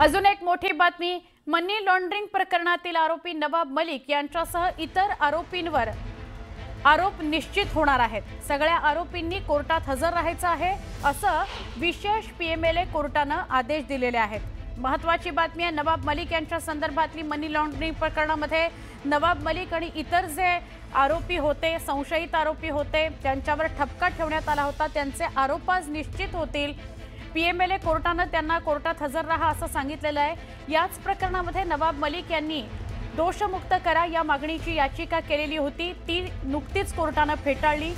अजून एक मोठी बातमी, मनी लॉन्ड्रिंग प्रकरणातील आरोपी नवाब मलिक यांच्यासह इतर आरोपींवर आरोप निश्चित होणार आहेत। सगळ्या आरोपींनी कोर्टात हजर राहायचं आहे असं विशेष पीएमएलए कोर्टानं आदेश दिलेले आहेत। महत्त्वाची बातमी आहे, नवाब मलिक यांच्या संदर्भातली मनी लॉन्ड्रिंग प्रकरणामध्ये नवाब मलिक आणि इतर जे आरोपी होते, संशयित आरोपी होते, त्यांच्यावर ठपका ठेवण्यात आला होता, त्यांचे आरोप आज निश्चित होतील। पीएमएलए कोर्टानं त्यांना कोर्टात हजर राहा असं सांगितलेलं आहे। याच प्रकरणामध्ये नवाब मलिक यांनी दोषमुक्त करा या मागणीची याचिका केलेली होती, ती नुकतीच कोर्टानं फेटाळली।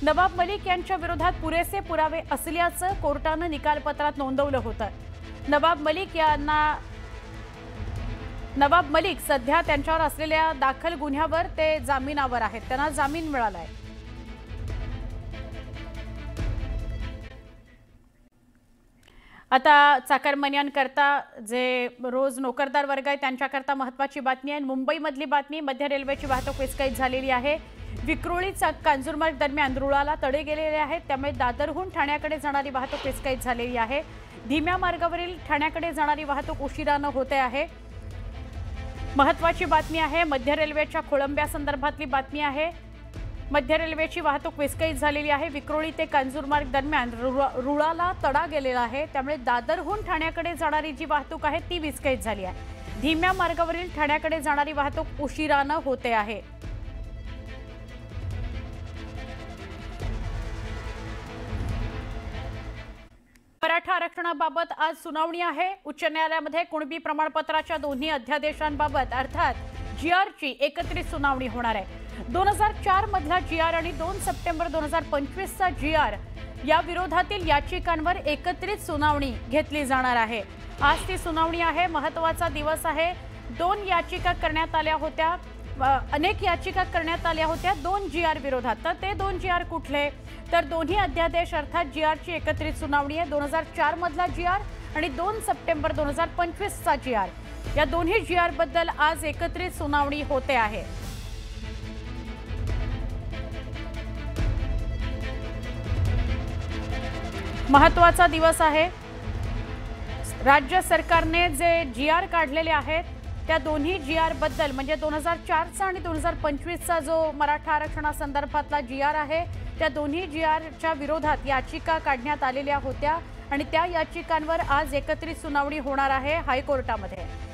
नवाब मलिक यांच्या विरोधात पुरेसे पुरावे असल्याचं कोर्टानं निकालपत्रात नोंदवलं होतं। नवाब मलिक सध्या त्यांच्यावर असलेल्या दाखल गुन्ह्यावर ते जामिनावर आहेत, त्यांना जामीन मिळाला आहे। आता चाकरमान्यांकरता जे रोज नोकरदार वर्ग आहे त्यांच्याकरता महत्त्वाची बातमी आहे। मुंबईमधली बातमी, मध्य रेल्वेची वाहतूक विस्कळीत झालेली आहे। विक्रोळी कांजूरमार्ग दरम्यान रुळाला तडे गेलेले आहेत, त्यामुळे दादरहून ठाण्याकडे जाणारी वाहतूक विस्कळीत झालेली आहे। धीम्या मार्गावरील ठाण्याकडे जाणारी वाहतूक उशिरानं होते आहे। महत्त्वाची बातमी आहे, मध्य रेल्वेच्या खोळंब्या संदर्भातली बातमी आहे। मध्य रेल्वेची वाहतूक विस्कळीत झालेली आहे। विक्रोळी ते कांजूरमार्ग दरम्यान रुळाला तडा गेलेला आहे, त्यामुळे दादरहून ठाण्याकडे जाणारी जी वाहतूक आहे ती विस्कळीत झाली आहे। धीम्या मार्गावरील ठाण्याकडे जाणारी वाहतूक उशिरानं होते आहे। मराठा आरक्षणाबाबत आज सुनावणी आहे। उच्च न्यायालयामध्ये कुणबी प्रमाणपत्राच्या दोन्ही अध्यादेशांबाबत अर्थात जीआरची एकत्रित सुनावणी होणार आहे। 2004 मधला जीआर आणि 2 सप्टेंबर 2025 चा जीआर या विरोधातील याचिकांवर एकत्रित सुनावणी घेतली जाणार आहे। आज ती सुनावणी आहे, महत्त्वाचा दिवस आहे। दोन याचिका करण्यात आल्या होत्या, अनेक याचिका करण्यात आल्या होत्या 2 जीआर विरोधात। तर ते 2 जीआर कुठले? तर दोन्ही अध्यादेश अर्थात जीआरची एकत्रित सुनावणी आहे। 2004 मधला जीआर आणि 2 सप्टेंबर 2025 चा जीआर, या दोन्ही जीआर बद्दल आज एकत्रित सुनावणी होते आहे। महत्त्वाचा दिवस आहे। राज्य सरकारने जे जीआर काढलेले आहेत त्या दोन्ही जीआर बद्दल, म्हणजे 2004 चा आणि 2025 चा जो मराठा आरक्षणासंदर्भातला जीआर आहे, त्या दोन्ही जीआरच्या विरोधात याचिका काढण्यात आलेल्या होत्या आणि त्या याचिकांवर आज एकत्रित सुनावणी होणार आहे हायकोर्टामध्ये।